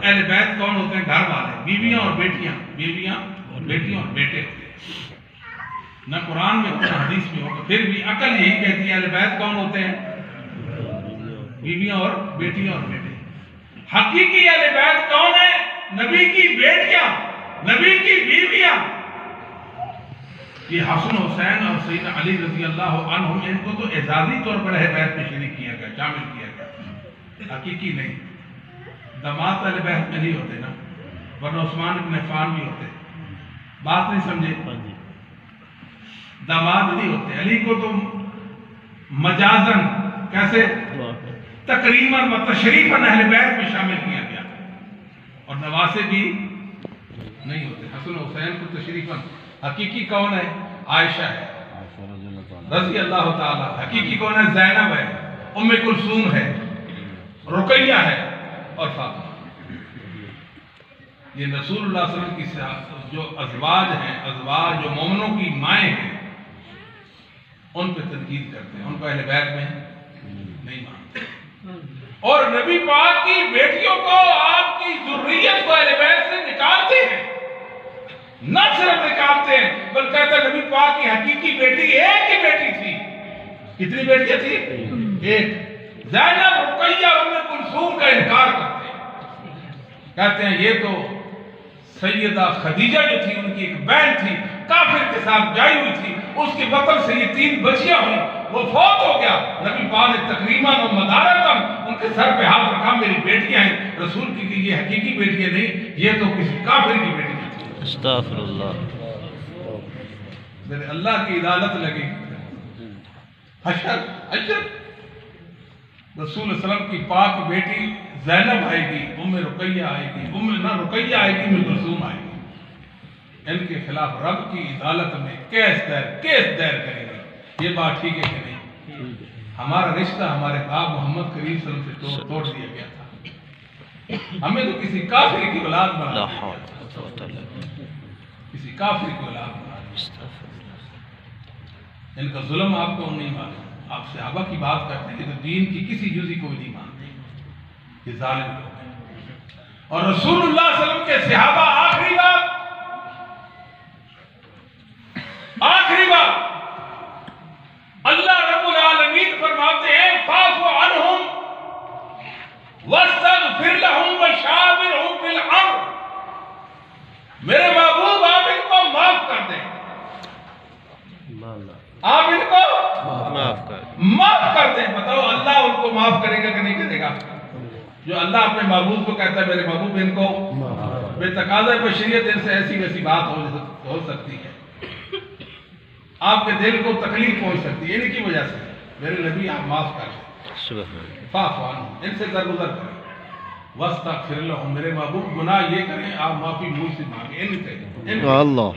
اہل بیت کون ہوتے ہیں؟ گھر والے، بیویاں اور بیٹیاں، بیویاں اور بیٹیاں اور بیٹے ہوتے ہیں۔ نہ قرآن میں نہ حدیث میں ہوگا، پھر بھی عقل یہی کہتی ہے اہل بیت کون ہوتے ہیں؟ بیویاں اور بیٹیاں اور بیٹے۔ حقیقی اہل بیت کون ہے؟ نبی کی بیٹیاں، نبی کی بیویاں۔ یہ حسن حسین اور سیدنا علی رضی اللہ عنہم، ان کو تو اعزازی طور پر اہل بیت میں شریک کیا گیا، شامل کیا گیا، حقیقی نہیں۔ داماد اہل بیت میں نہیں ہوتے نا، ورنہ عثمان بن عفان بھی ہوتے۔ بات نہیں سمجھے؟ داماد نہیں ہوتے۔ علی کو تو مجازن، کیسے؟ تقریباً و تشریفاً اہل بیت میں شامل کیا گیا، اور نواسے بھی نہیں ہوتے۔ حسن حسین کو تشریفاً، حقیقی کون ہے؟ عائشہ ہے رضی اللہ تعالیٰ۔ حقیقی کون ہے؟ زینب ہے، ام کلثوم ہے، رقیہ ہے، اور فاطمہ۔ یہ رسول اللہ صلی اللہ علیہ وسلم کی جو ازواج ہیں، ازواج جو مومنوں کی مائیں ہیں، ان پہ تنقید کرتے ہیں، ان کو اہل بیت میں نہیں مانتے۔ اور نبی پاک کی بیٹیوں کو، آپ کی ذریت کو اہل بیت سے نکالتے ہیں، نہ صرف نکالتے ہیں بلکہ کہتے ہیں نبی پاک کی حقیقی بیٹی ایک ہی بیٹی تھی۔ کتنی بیٹیاں تھی؟ ایک۔ زینب، رقیہ، ام کلثوم کا انکار کرتے ہیں، کہتے ہیں یہ تو سیدہ خدیجہ جو تھی، ان کی ایک بہن تھی، کافر کے ساتھ جائی ہوئی تھی، اس کے بطن سے یہ 3 بچیاں ہوئی، وہ فوت ہو گیا۔ نبی پاک نے تقریباً و مدارتاً ان کے سر پہ ہاتھ رکھا، میری بیٹیاں ہیں۔ رسول کی کہ یہ حقیقی بیٹیاں نہیں، یہ تو کسی کافر کی بیٹی تھی۔ استغفر اللہ۔ میرے اللہ کی عدالت لگے، حشر رسول اللہ علیہ وسلم کی پاک بیٹی زینب آئے گی، ام رقیہ آئے گی، رقیہ آئے گی، ام کلثوم آئے گی۔ ان کے خلاف رب کی عدالت میں کیس دائر کریں گے۔ یہ بات ٹھیک ہے کہ نہیں؟ ہمارا رشتہ ہمارے باپ محمد کریم صلی اللہ علیہ وسلم سے توڑ دیا گیا تھا، ہمیں تو کسی کافر کی اولاد بنا دیا گیا، کسی کافر کی اولاد بنا دیا۔ ان کا ظلم آپ کو نہیں معلوم۔ آپ صحابہ کی بات کرتے ہیں تو دین کی کسی جزی کو بھی نہیں مانتے، یہ ظالم لوگ ہیں۔ اور رسول اللہ صلی اللہ علیہ وسلم کے صحابہ، آخری بات اللہ رب العالمین فرماتے ہیں فاعف عنہم واستغفر لہم وشاورہم فی الامر۔ میرے محبوب آپ ان کو معاف کر دیں، آپ ان کو معاف کر دیں۔ بتاؤ اللہ ان کو معاف کرے گا کہ نہیں کرے گا؟ جو اللہ اپنے محبوب کو کہتا ہے میرے محبوب ان کو بے تقاضۂ بشریت ان سے ایسی ویسی بات ہو سکتی ہے، آپ کے دل کو تکلیف پہنچ سکتی ہے، ان کی وجہ سے میرے نبی آپ معاف کر دیں، فاعف عنہم، ان سے درگزر کریں، واستغفر لہم، میرے محبوب گناہ یہ کریں آپ معافی مجھ سے مانگیں، ان سے اللہ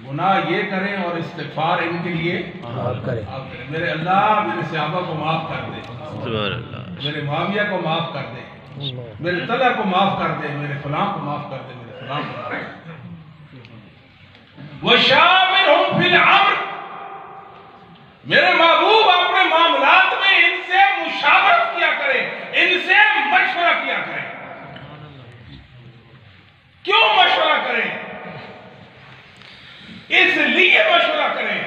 گناہ یہ کریں اور استغفار ان کے لیے آپ کریں، میرے اللہ میرے صحابہ کو معاف کر دے، سبحان اللہ میرے معاویہ کو معاف کر دے، میرے طلحہ کو معاف کر دے، میرے فلاں کو معاف کر دے، میرے فلاں کو معاف کر دے۔ وَشَاوِرْهُمْ فِي الْأَمْرِ، میرے محبوب اپنے معاملات میں ان سے مشاورت کیا کریں، ان سے مشورہ کیا کریں۔ کیوں مشورہ کریں؟ اس لیے مشورہ کریں،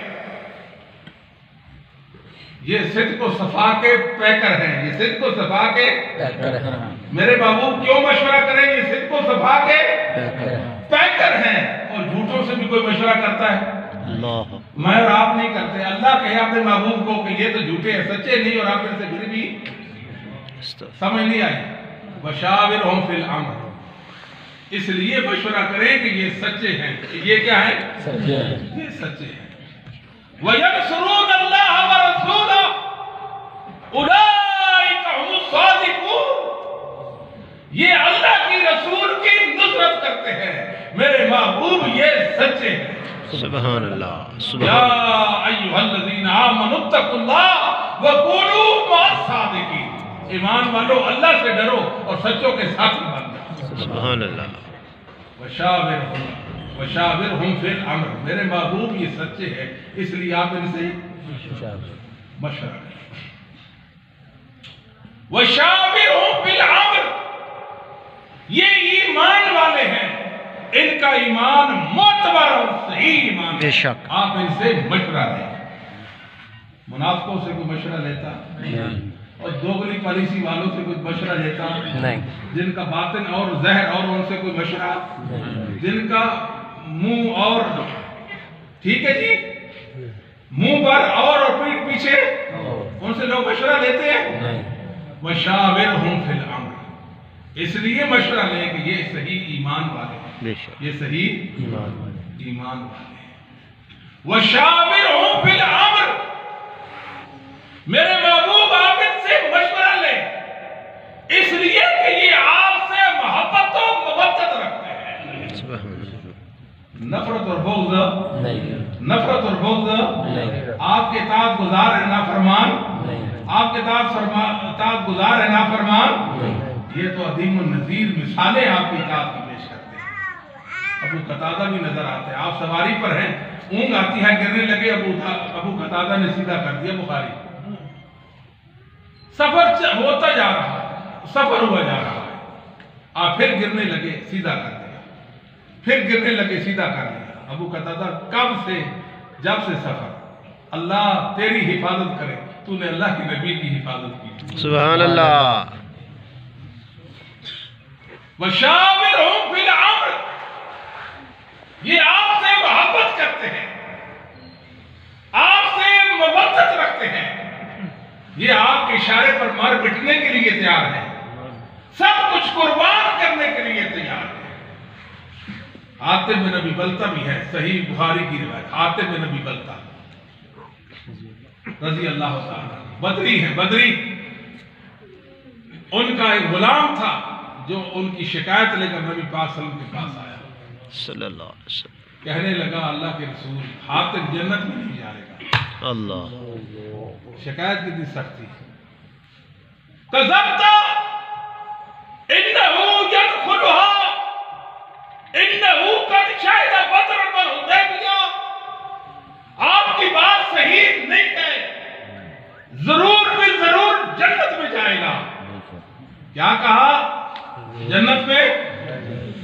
یہ صدق و صفا کے پیکر ہیں، یہ صدق و صفا کے پیکر ہیں، میرے محبوب کیوں مشورہ کریں؟ یہ صدق و صفا کے پیکر ہیں، اور جھوٹوں سے بھی کوئی مشورہ کرتا ہے؟ اللہ میں اور آپ نہیں کرتے، اللہ کہے اپنے محبوب کو کہ یہ تو جھوٹے ہیں، سچے نہیں، اور آپ ان سے پھر بھی سمجھ نہیں آئی۔ وَشَاوِرْهُمْ فِي الْأَمْرِ، اس لیے مشورہ کریں کہ یہ سچے ہیں، یہ کیا ہے؟ سچے ہیں، یہ سچے ہیں۔ وَيَنْصُرُونَ اللَّهَ وَرَسُولَهُ أُولَئِكَ هُمُ الصَّادِقُونَ، یہ اللہ کی رسول کی نصرت کرتے ہیں، میرے محبوب یہ سچے ہیں۔ سبحان اللہ یا سبحان ایھا الذین آمنوا اتقوا اللہ وکونوا مع الصادقین، ایمان والو اللہ سے ڈرو اور سچوں کے ساتھی بن جاؤ۔ سبحان اللہ وشاورہم فی الامر، میرے محبوب یہ سچے ہیں، اس لیے آپ ان سے مشورہ کریں۔ وشاورہم فی الامر، یہ ایمان والے ہیں، ان کا ایمان معتبر اور صحیح ایمان ہے، بے شک آپ ان سے مشورہ لیں۔ منافقوں سے کوئی مشورہ لیتا اور دوغلی پالیسی والوں سے کوئی مشورہ لیتا نہیں، جن کا باطن اور ظاہر اور ان سے کوئی مشورہ، جن کا منہ اور ٹھیک ہے جی منہ پر اور پیٹھ پیچھے، ان سے لوگ مشورہ لیتے ہیں؟ وشاورہم فی الامر، اس لیے مشورہ لیں کہ یہ صحیح ایمان والے ہیں، بے شک یہ صحیح ایمان والے ہیں۔ وشاورہم فی الامر، میرے محبوب آپ ان سے مشورہ لیں، اس لیے کہ یہ آپ سے محبت و مودت رکھتے ہیں، سبحان اللہ نفرت اور بغض نہیں، نفرت اور بغض نہیں، آپ کے اطاعت گزار ہے نافرمان نہیں، آپ کے اطاعت گزار ہے نافرمان نہیں، یہ تو عظیم النظیر مثالیں آپ کی اطاعت کی پیش کرتے ہیں۔ ابو قتادہ بھی نظر آتے ہیں، آپ سواری پر ہیں، اونگ آتی ہے گرنے لگے، ابو قتادہ نے سیدھا کر دیا، بخاری، سفر ہوتا جا رہا ہے، سفر ہوا جا رہا ہے، آپ پھر گرنے لگے، سیدھا کر دیا، پھر گرنے لگے، سیدھا کر دیا۔ ابو قتادہ کب سے؟ جب سے سفر، اللہ تیری حفاظت کرے، تو نے اللہ کی نبی کی حفاظت کی۔ سبحان اللہ وشاورہم فی الامر، یہ آپ سے محبت کرتے ہیں، آپ سے مودت رکھتے ہیں، یہ آپ کے اشارے پر مار بٹنے کے لیے تیار ہے، سب کچھ قربان کرنے کے لیے تیار ہے۔ عاطب بن ابی بلتہ بھی ہے، صحیح بخاری کی روایت، عاطب بن ابی بلتہ رضی اللہ تعالیٰ، بدری ہے، بدری، ان کا ایک غلام تھا جو ان کی شکایت لے کر نبی پاک صلی اللہ علیہ وسلم کے پاس آیا، صلی اللہ علیہ وسلم، کہنے لگا اللہ کے رسول حاطب جنت میں نہیں جائے گا۔ اللہ شکایت کتنی سخت تھی، کذبت انہ یدخلها انہ قد شہد بدر والحدیبیہ، آپ کی بات صحیح نہیں ہے، ضرور بھی ضرور جنت میں جائے گا۔ کیا کہا؟ جنت میں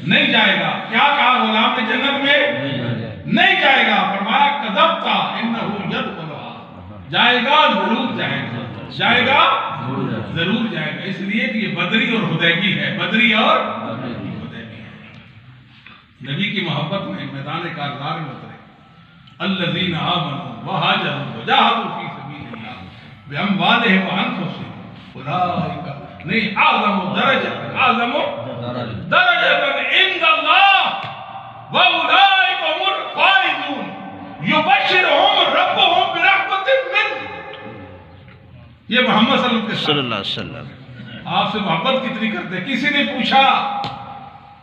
نہیں جائے گا۔ کیا کہا غلام نے؟ جنت میں نہیں جائے گا۔ فرمایا کذبت انہ یدخلها، جائے گا، ضرور جائے گا، جائے گا ضرور جائے گا، اس لیے کہ یہ بدری اور حدیبی ہے، بدری اور حدیبی ہے۔ نبی کی محبت میں میدان کارزار میں اترے، الذین آمنوا وہاجروا وجاہدوا فی سبیل اللہ باموالہم وانفسہم اولئک نہیں اعظم درجہ، اعظم درجۃ عند اللہ واولئک هم الفائزون یبشرهم ربهم برحمت منہ. یہ محمد صلی اللہ علیہ وسلم آپ سے محبت کتنی کرتے. کسی نے پوچھا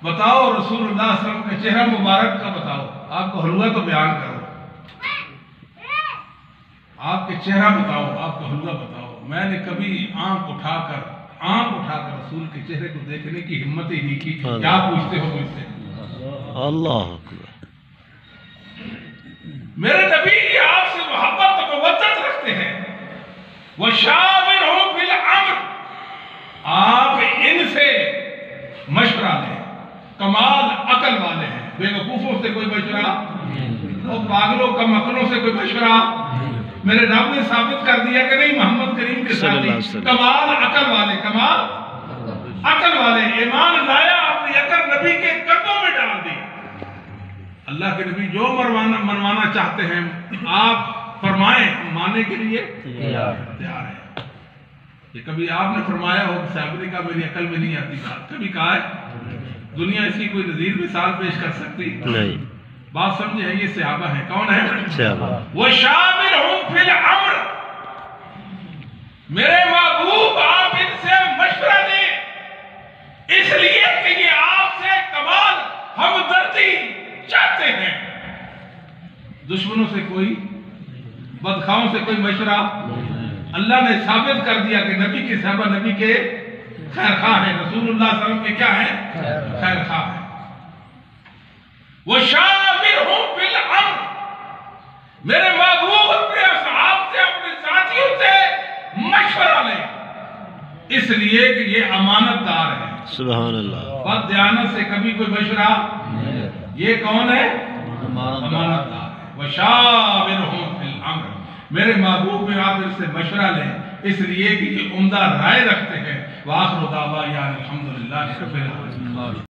بتاؤ رسول اللہ صلی اللہ علیہ وسلم کا چہرہ مبارک کا بتاؤ. آپ کو حلوہ تو بیان کرو, آپ کے چہرہ بتاؤ, آپ کو حلوہ بتاؤ. میں نے کبھی آنکھ اٹھا کر رسول کے چہرے کو دیکھنے کی ہمت ہی نہیں کی. کیا پوچھتے ہو مجھ سے؟ اللہ اکبر. میرے نبی آپ سے محبت و مودت رکھتے ہیں. وَشَاوِرْهُمْ فِي الْأَمْرِ, آپ ان سے مشورہ لیں. کمال عقل والے ہیں, بے وقوفوں سے کوئی مشورہ اور پاگلوں کم عقلوں سے کوئی مشورہ. میرے رب نے ثابت کر دیا کہ نہیں محمد کریم کے ساتھ کمال عقل والے, کمال عقل والے. ایمان لایا, اپنی عقل نبی کے قدموں میں ڈال دی. اللہ کے نبی جو منوانا چاہتے ہیں آپ فرمائیں, ماننے کے لیے تیار ہے. یہ کبھی آپ نے فرمایا ہو صحابہ نے کہا میری عقل میں نہیں آتی بات, کبھی کہا ہے؟ دنیا اس کی کوئی نظیر مثال پیش کر سکتی نہیں. بات سمجھے ہیں, یہ صحابہ ہیں. کون ہیں؟ صحابہ. وَشَاوِرْهُمْ فِي الْأَمْرِ, میرے محبوب آپ ان سے مشورہ دیں, اس لیے کہ یہ آپ سے کمال ہمدردی چاہتے ہیں. دشمنوں سے کوئی, بدخواہوں سے کوئی مشورہ. اللہ نے ثابت کر دیا کہ نبی کے صحابہ نبی کے خیر خواہ ہیں. رسول اللہ صلی اللہ علیہ وسلم کے کیا ہیں؟ خیر خواہ ہیں. وَشَاوِرْهُمْ فِي الْأَمْرِ, میرے محبوب اپنے اصحاب سے, اپنے ساتھیوں سے مشورہ لیں, اس لیے کہ یہ امانت دار ہے. سبحان اللہ. بد دیانت سے کبھی کوئی مشورہ. یہ کون ہے؟ امانت دار ہے. وَشَاوِرْهُمْ فِي الْأَمْرِ, میرے محبوب میں آپ ان سے مشورہ لیں, اس لیے کہ یہ عمدہ رائے رکھتے ہیں. وآخر دعوانا الحمدللہ رب العالمین.